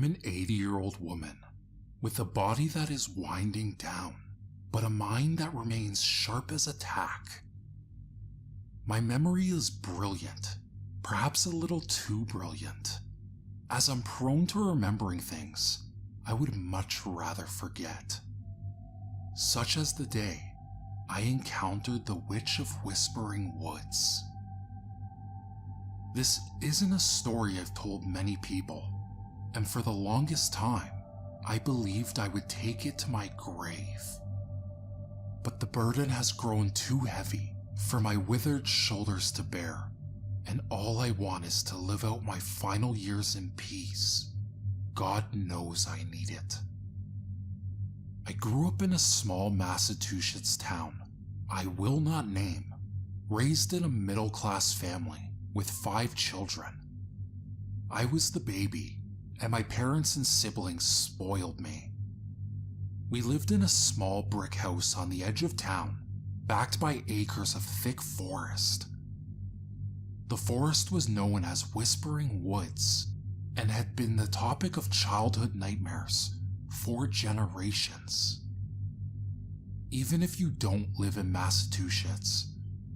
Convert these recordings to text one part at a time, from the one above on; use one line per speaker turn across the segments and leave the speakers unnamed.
I'm an 80-year-old woman with a body that is winding down, but a mind that remains sharp as a tack. My memory is brilliant, perhaps a little too brilliant. As I'm prone to remembering things I would much rather forget. Such as the day I encountered the Witch of Whispering Woods. This isn't a story I've told many people, and for the longest time, I believed I would take it to my grave. But the burden has grown too heavy for my withered shoulders to bear, and all I want is to live out my final years in peace. God knows I need it. I grew up in a small Massachusetts town I will not name, raised in a middle-class family with 5 children. I was the baby, and my parents and siblings spoiled me. We lived in a small brick house on the edge of town, backed by acres of thick forest. The forest was known as Whispering Woods, and had been the topic of childhood nightmares for generations. Even if you don't live in Massachusetts,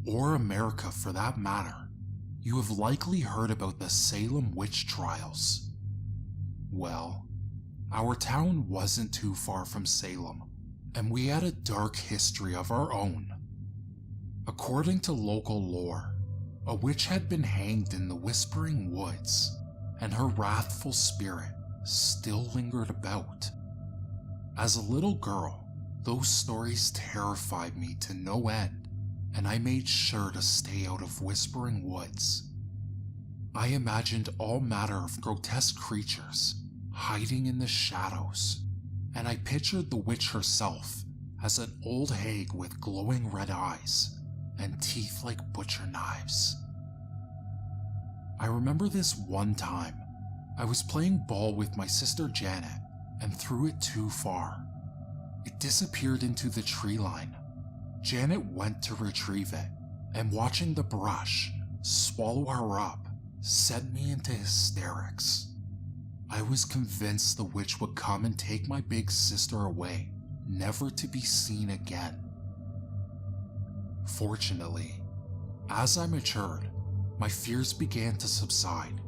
or America for that matter, you have likely heard about the Salem witch trials. Well, our town wasn't too far from Salem, and we had a dark history of our own. According to local lore, a witch had been hanged in the Whispering Woods, and her wrathful spirit still lingered about. As a little girl, those stories terrified me to no end, and I made sure to stay out of Whispering Woods. I imagined all manner of grotesque creatures hiding in the shadows, and I pictured the witch herself as an old hag with glowing red eyes and teeth like butcher knives. I remember this one time I was playing ball with my sister Janet and threw it too far. It disappeared into the tree line. Janet went to retrieve it, and watching the brush swallow her up sent me into hysterics. I was convinced the witch would come and take my big sister away, never to be seen again. Fortunately, as I matured, my fears began to subside.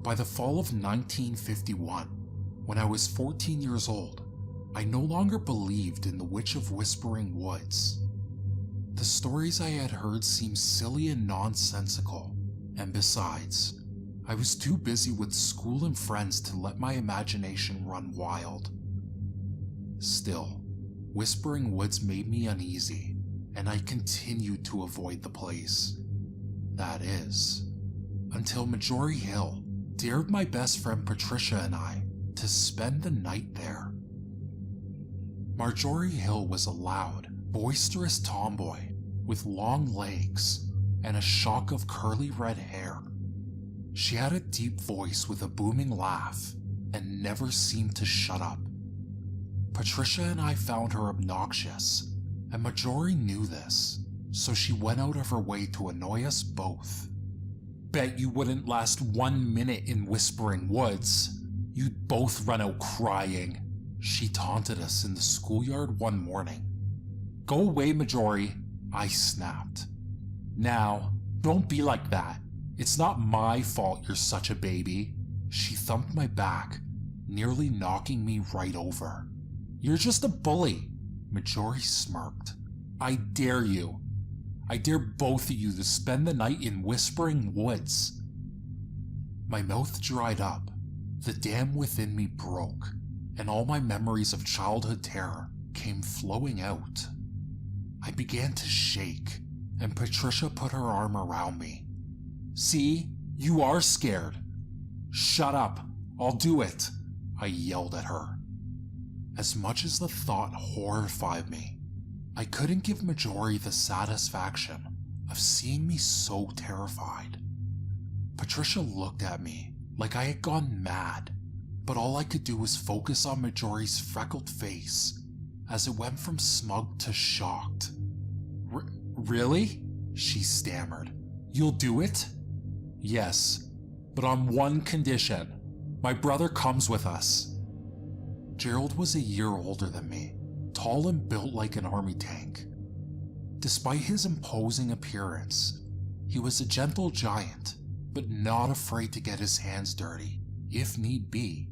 By the fall of 1951, when I was 14 years old, I no longer believed in the Witch of Whispering Woods. The stories I had heard seemed silly and nonsensical, and besides, I was too busy with school and friends to let my imagination run wild. Still, Whispering Woods made me uneasy, and I continued to avoid the place. That is, until Marjorie Hill dared my best friend Patricia and I to spend the night there. Marjorie Hill was a loud, boisterous tomboy with long legs and a shock of curly red hair. She had a deep voice with a booming laugh and never seemed to shut up. Patricia and I found her obnoxious, and Marjorie knew this, so she went out of her way to annoy us both. Bet you wouldn't last 1 minute in Whispering Woods. You'd both run out crying, she taunted us in the schoolyard one morning. Go away, Marjorie, I snapped. Now, don't be like that. It's not my fault you're such a baby. She thumped my back, nearly knocking me right over. You're just a bully, Marjorie smirked. I dare you. I dare both of you to spend the night in Whispering Woods. My mouth dried up, the dam within me broke, and all my memories of childhood terror came flowing out. I began to shake, and Patricia put her arm around me. See, you are scared. Shut up, I'll do it, I yelled at her. As much as the thought horrified me, I couldn't give Marjorie the satisfaction of seeing me so terrified. Patricia looked at me like I had gone mad, but all I could do was focus on Marjorie's freckled face as it went from smug to shocked. Really? She stammered. You'll do it? Yes, but on one condition. My brother comes with us." Gerald was a year older than me, tall and built like an army tank. Despite his imposing appearance, he was a gentle giant, but not afraid to get his hands dirty, if need be.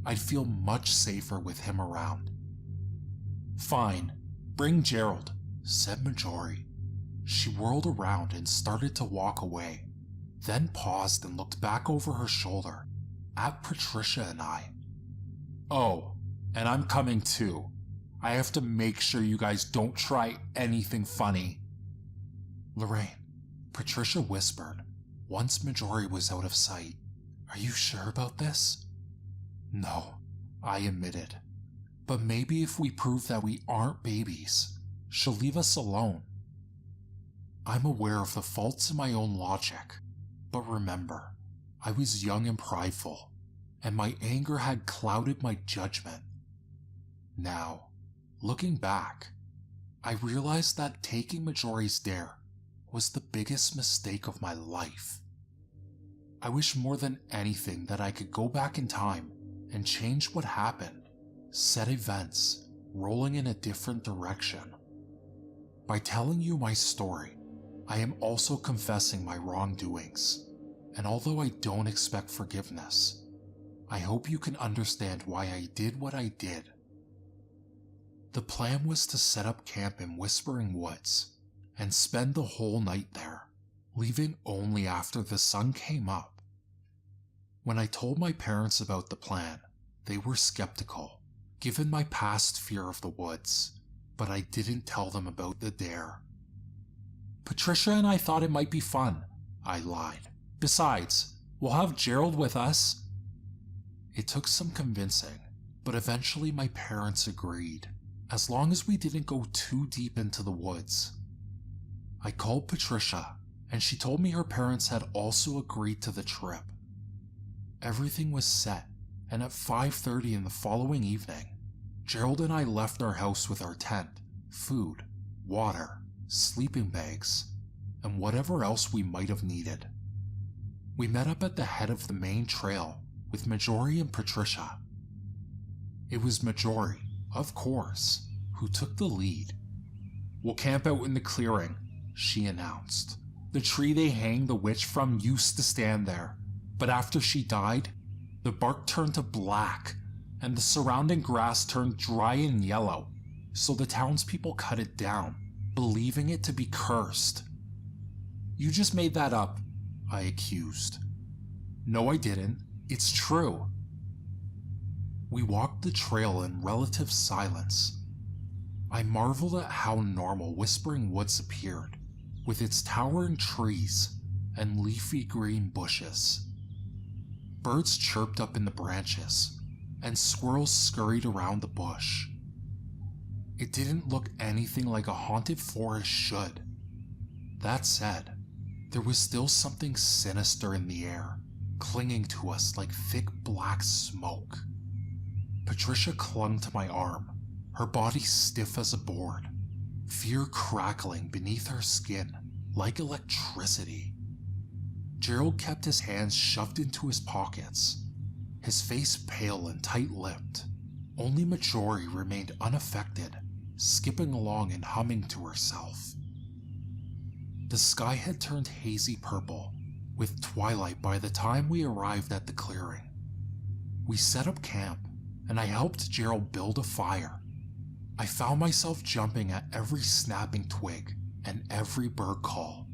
I'd feel much safer with him around. "Fine, bring Gerald," said Majori. She whirled around and started to walk away, then paused and looked back over her shoulder at Patricia and I. "Oh, and I'm coming too. I have to make sure you guys don't try anything funny." "Lorraine," Patricia whispered, once Majori was out of sight. "Are you sure about this?" "No," I admitted. "But maybe if we prove that we aren't babies, she'll leave us alone." I'm aware of the faults in my own logic, but remember, I was young and prideful, and my anger had clouded my judgment. Now, looking back, I realized that taking Majori's dare was the biggest mistake of my life. I wish more than anything that I could go back in time and change what happened, set events rolling in a different direction. By telling you my story, I am also confessing my wrongdoings, and although I don't expect forgiveness, I hope you can understand why I did what I did. The plan was to set up camp in Whispering Woods and spend the whole night there, leaving only after the sun came up. When I told my parents about the plan, they were skeptical, given my past fear of the woods, but I didn't tell them about the dare. "Patricia and I thought it might be fun," I lied. "Besides, we'll have Gerald with us." It took some convincing, but eventually my parents agreed, as long as we didn't go too deep into the woods. I called Patricia, and she told me her parents had also agreed to the trip. Everything was set, and at 5:30 in the following evening, Gerald and I left our house with our tent, food, water, sleeping bags, and whatever else we might have needed. We met up at the head of the main trail with Majori and Patricia. It was Majori, of course, who took the lead. "We'll camp out in the clearing," she announced. "The tree they hang the witch from used to stand there, but after she died, the bark turned to black, and the surrounding grass turned dry and yellow, so the townspeople cut it down, believing it to be cursed." "You just made that up," I accused. "No, I didn't. It's true." We walked the trail in relative silence. I marveled at how normal Whispering Woods appeared, with its towering trees and leafy green bushes. Birds chirped up in the branches, and squirrels scurried around the bush. It didn't look anything like a haunted forest should. That said, there was still something sinister in the air, clinging to us like thick black smoke. Patricia clung to my arm, her body stiff as a board, fear crackling beneath her skin like electricity. Gerald kept his hands shoved into his pockets, his face pale and tight-lipped. Only Majori remained unaffected, skipping along and humming to herself. The sky had turned hazy purple, with twilight by the time we arrived at the clearing. We set up camp, and I helped Gerald build a fire. I found myself jumping at every snapping twig and every bird call.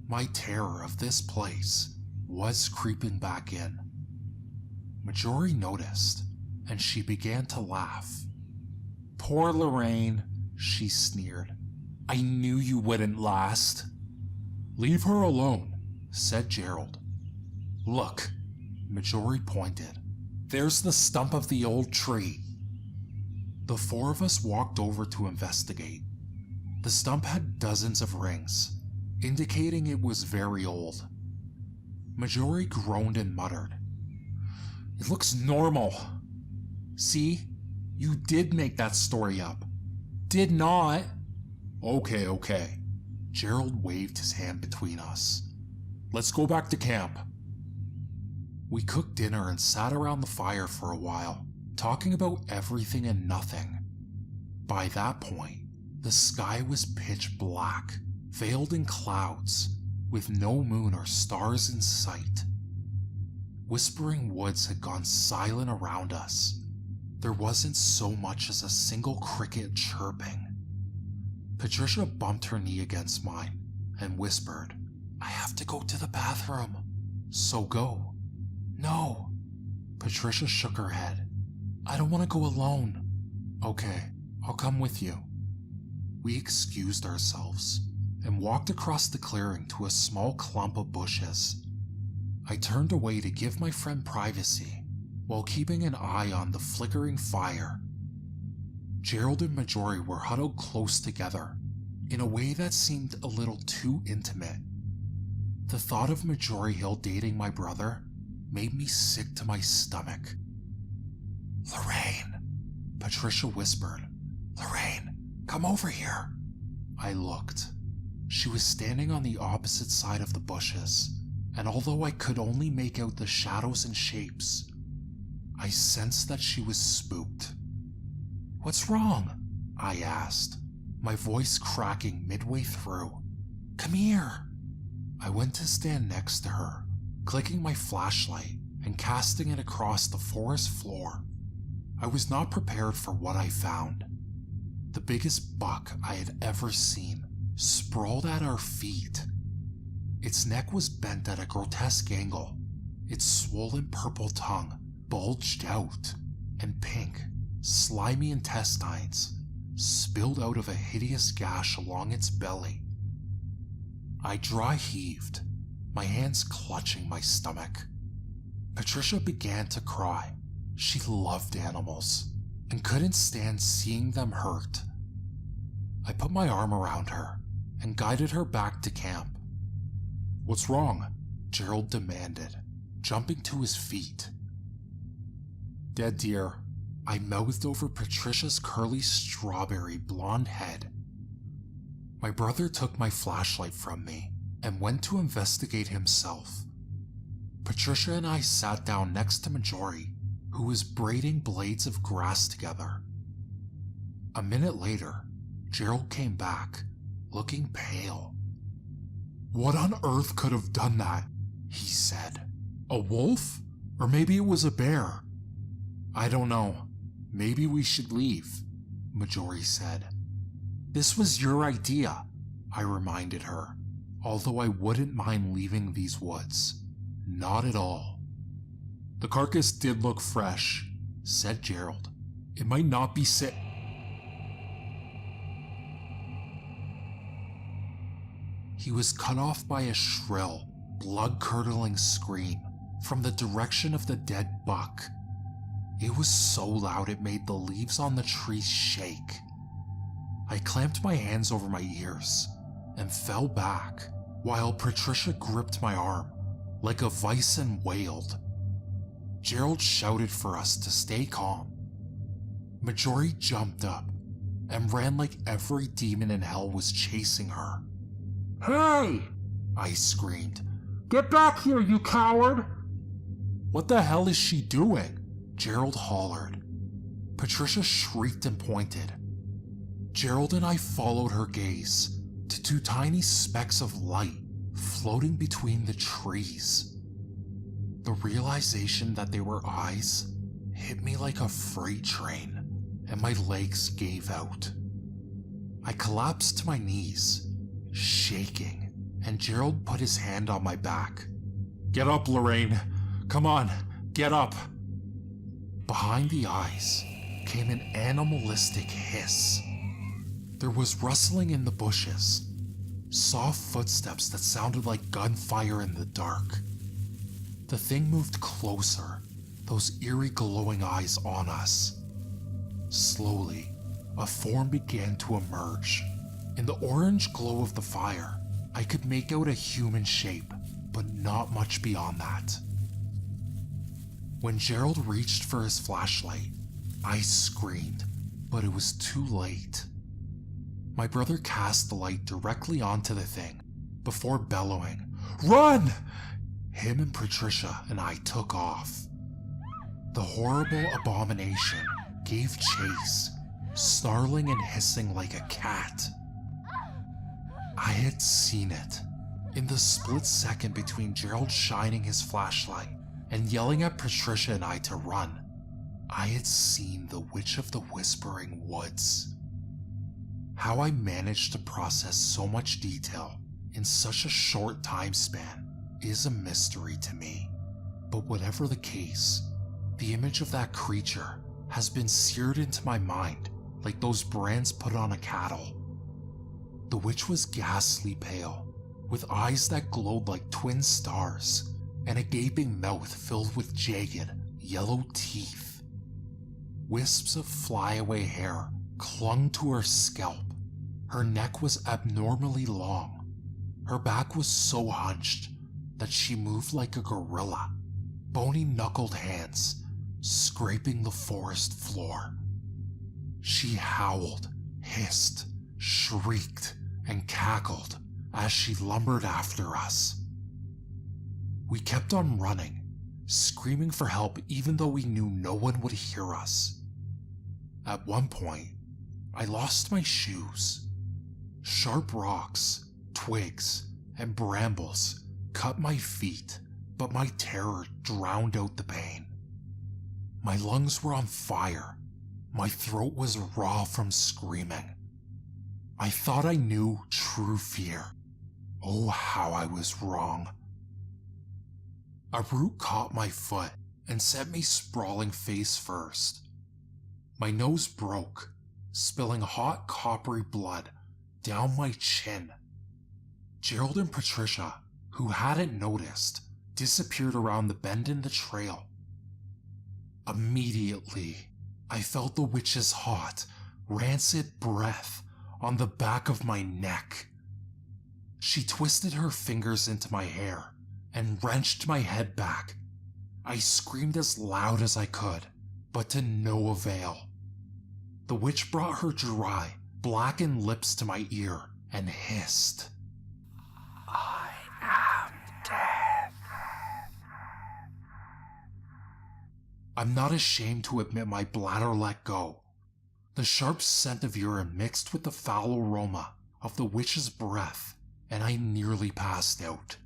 My terror of this place was creeping back in. Majori noticed, and she began to laugh. "Poor Lorraine," she sneered. "I knew you wouldn't last." "Leave her alone," said Gerald. "Look," Majori pointed. "There's the stump of the old tree." The four of us walked over to investigate. The stump had dozens of rings, indicating it was very old. Majori groaned and muttered, "It looks normal." "See? You did make that story up." "Did not." Okay. Gerald waved his hand between us. "Let's go back to camp." We cooked dinner and sat around the fire for a while, talking about everything and nothing. By that point, the sky was pitch black, veiled in clouds, with no moon or stars in sight. Whispering woods had gone silent around us. There wasn't so much as a single cricket chirping. Patricia bumped her knee against mine and whispered, "I have to go to the bathroom." "So go." "No." Patricia shook her head. "I don't want to go alone." "Okay, I'll come with you." We excused ourselves and walked across the clearing to a small clump of bushes. I turned away to give my friend privacy while keeping an eye on the flickering fire. Gerald and Marjorie were huddled close together in a way that seemed a little too intimate. The thought of Marjorie Hill dating my brother made me sick to my stomach. "Lorraine," Patricia whispered. "Lorraine, come over here." I looked. She was standing on the opposite side of the bushes, and although I could only make out the shadows and shapes, I sensed that she was spooked. "What's wrong?" I asked, my voice cracking midway through. "Come here." I went to stand next to her, clicking my flashlight and casting it across the forest floor. I was not prepared for what I found. The biggest buck I had ever seen sprawled at our feet. Its neck was bent at a grotesque angle. Its swollen purple tongue bulged out, and pink, slimy intestines spilled out of a hideous gash along its belly. I dry heaved, my hands clutching my stomach. Patricia began to cry. She loved animals and couldn't stand seeing them hurt. I put my arm around her and guided her back to camp. "What's wrong?" Gerald demanded, jumping to his feet. "Dead deer," I mouthed over Patricia's curly strawberry blonde head. My brother took my flashlight from me and went to investigate himself. Patricia and I sat down next to Marjorie, who was braiding blades of grass together. A minute later, Gerald came back, looking pale. "What on earth could have done that?" he said. "A wolf? Or maybe it was a bear?" "I don't know. Maybe we should leave," Marjorie said. "This was your idea," I reminded her, although I wouldn't mind leaving these woods. Not at all. "The carcass did look fresh," said Gerald. "It might not be sick." He was cut off by a shrill, blood-curdling scream from the direction of the dead buck. It was so loud it made the leaves on the trees shake. I clamped my hands over my ears and fell back while Patricia gripped my arm like a vice and wailed. Gerald shouted for us to stay calm. Marjorie jumped up and ran like every demon in hell was chasing her. "Hey!" I screamed. "Get back here, you coward!" "What the hell is she doing?" Gerald hollered. Patricia shrieked and pointed. Gerald and I followed her gaze to two tiny specks of light floating between the trees. The realization that they were eyes hit me like a freight train, and my legs gave out. I collapsed to my knees, shaking, and Gerald put his hand on my back. "Get up, Lorraine. Come on, get up." Behind the eyes came an animalistic hiss. There was rustling in the bushes, soft footsteps that sounded like gunfire in the dark. The thing moved closer, those eerie glowing eyes on us. Slowly, a form began to emerge. In the orange glow of the fire, I could make out a human shape, but not much beyond that. When Gerald reached for his flashlight, I screamed, but it was too late. My brother cast the light directly onto the thing before bellowing, "Run!" him and Patricia and I took off. The horrible abomination gave chase, snarling and hissing like a cat. I had seen it. In the split second between Gerald shining his flashlight and yelling at Patricia and I to run, I had seen the Witch of the Whispering Woods. How I managed to process so much detail in such a short time span is a mystery to me. But whatever the case, the image of that creature has been seared into my mind like those brands put on a cattle. The witch was ghastly pale, with eyes that glowed like twin stars, and a gaping mouth filled with jagged, yellow teeth. Wisps of flyaway hair clung to her scalp. Her neck was abnormally long. Her back was so hunched that she moved like a gorilla, bony knuckled hands scraping the forest floor. She howled, hissed, shrieked, and cackled as she lumbered after us. We kept on running, screaming for help even though we knew no one would hear us. At one point, I lost my shoes. Sharp rocks, twigs, and brambles cut my feet, but my terror drowned out the pain. My lungs were on fire. My throat was raw from screaming. I thought I knew true fear. Oh, how I was wrong. A root caught my foot and sent me sprawling face first. My nose broke, spilling hot coppery blood down my chin. Gerald and Patricia, who hadn't noticed, disappeared around the bend in the trail. Immediately, I felt the witch's hot, rancid breath on the back of my neck. She twisted her fingers into my hair and wrenched my head back. I screamed as loud as I could, but to no avail. The witch brought her dry, blackened lips to my ear and hissed, "I am dead." I'm not ashamed to admit my bladder let go. The sharp scent of urine mixed with the foul aroma of the witch's breath, and I nearly passed out.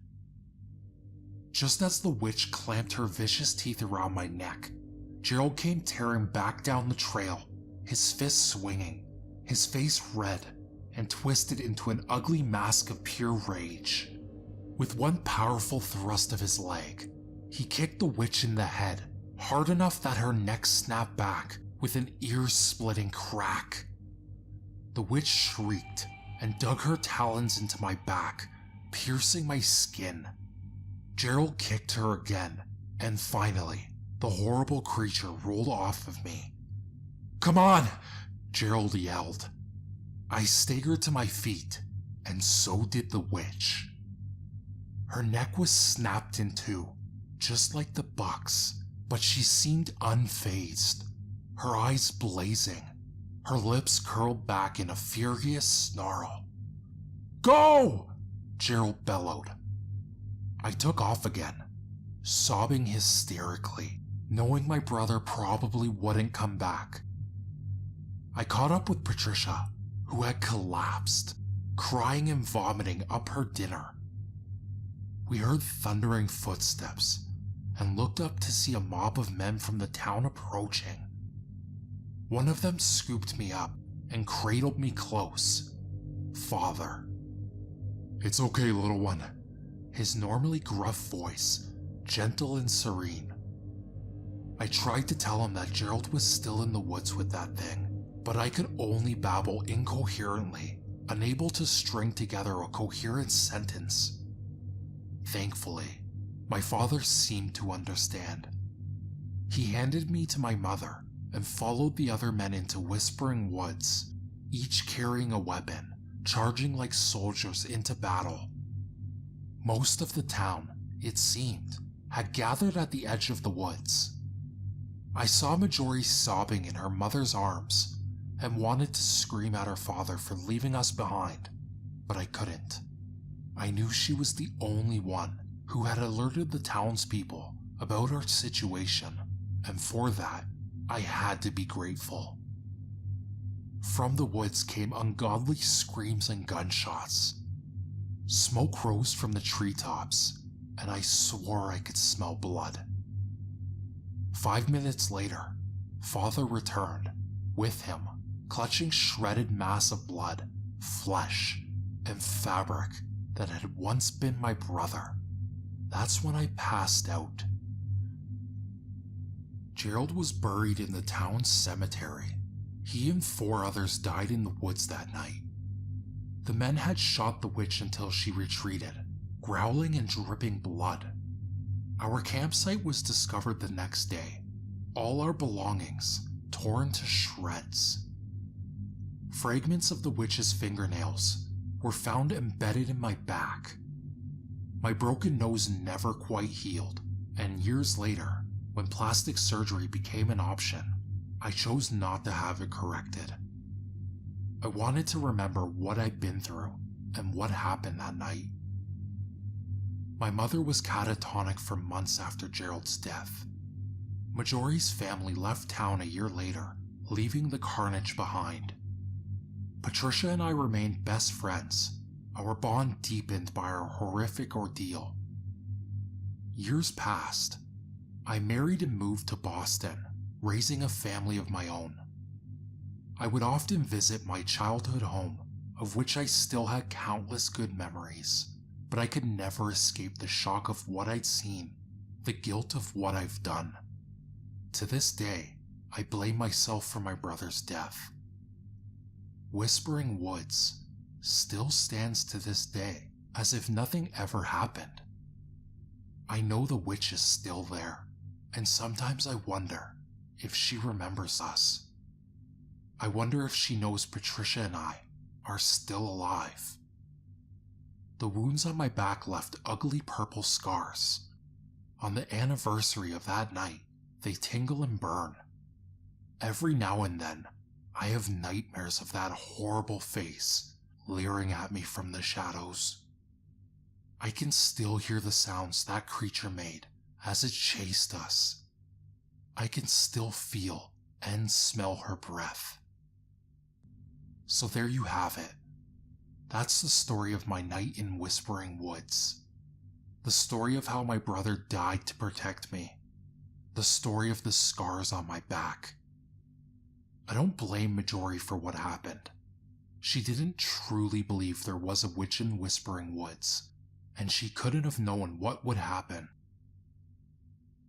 Just as the witch clamped her vicious teeth around my neck, Gerald came tearing back down the trail, his fists swinging, his face red and twisted into an ugly mask of pure rage. With one powerful thrust of his leg, he kicked the witch in the head, hard enough that her neck snapped back with an ear-splitting crack. The witch shrieked and dug her talons into my back, piercing my skin. Gerald kicked her again, and finally, the horrible creature rolled off of me. "Come on!" Gerald yelled. I staggered to my feet, and so did the witch. Her neck was snapped in two, just like the buck's, but she seemed unfazed, her eyes blazing, her lips curled back in a furious snarl. "Go!" Gerald bellowed. I took off again, sobbing hysterically, knowing my brother probably wouldn't come back. I caught up with Patricia, who had collapsed, crying and vomiting up her dinner. We heard thundering footsteps and looked up to see a mob of men from the town approaching. One of them scooped me up and cradled me close. Father. "It's okay, little one." His normally gruff voice, gentle and serene. I tried to tell him that Gerald was still in the woods with that thing, but I could only babble incoherently, unable to string together a coherent sentence. Thankfully, my father seemed to understand. He handed me to my mother and followed the other men into Whispering Woods, each carrying a weapon, charging like soldiers into battle. Most of the town, it seemed, had gathered at the edge of the woods. I saw Marjorie sobbing in her mother's arms and wanted to scream at her father for leaving us behind, but I couldn't. I knew she was the only one who had alerted the townspeople about our situation, and for that, I had to be grateful. From the woods came ungodly screams and gunshots. Smoke rose from the treetops, and I swore I could smell blood. 5 minutes later, Father returned, with him, clutching shredded mass of blood, flesh, and fabric that had once been my brother. That's when I passed out. Gerald was buried in the town's cemetery. He and 4 others died in the woods that night. The men had shot the witch until she retreated, growling and dripping blood. Our campsite was discovered the next day, all our belongings torn to shreds. Fragments of the witch's fingernails were found embedded in my back. My broken nose never quite healed, and years later, when plastic surgery became an option, I chose not to have it corrected. I wanted to remember what I'd been through and what happened that night. My mother was catatonic for months after Gerald's death. Majori's family left town a year later, leaving the carnage behind. Patricia and I remained best friends, our bond deepened by our horrific ordeal. Years passed. I married and moved to Boston, raising a family of my own. I would often visit my childhood home, of which I still had countless good memories, but I could never escape the shock of what I'd seen, the guilt of what I've done. To this day, I blame myself for my brother's death. Whispering Woods still stands to this day as if nothing ever happened. I know the witch is still there, and sometimes I wonder if she remembers us. I wonder if she knows Patricia and I are still alive. The wounds on my back left ugly purple scars. On the anniversary of that night, they tingle and burn. Every now and then, I have nightmares of that horrible face leering at me from the shadows. I can still hear the sounds that creature made as it chased us. I can still feel and smell her breath. So there you have it. That's the story of my night in Whispering Woods. The story of how my brother died to protect me. The story of the scars on my back. I don't blame Majori for what happened. She didn't truly believe there was a witch in Whispering Woods, and she couldn't have known what would happen.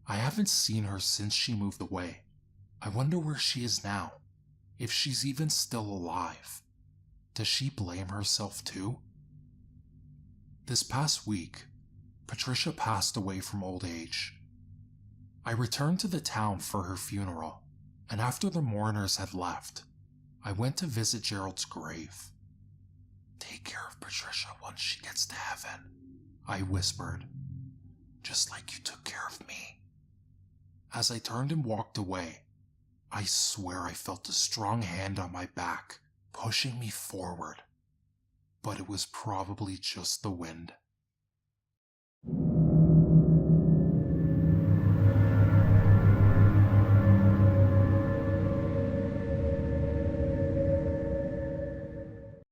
I haven't seen her since she moved away. I wonder where she is now, if she's even still alive. Does she blame herself too? This past week, Patricia passed away from old age. I returned to the town for her funeral, and after the mourners had left, I went to visit Gerald's grave. "Take care of Patricia once she gets to heaven," I whispered, "just like you took care of me." As I turned and walked away, I swear I felt a strong hand on my back, pushing me forward. But it was probably just the wind.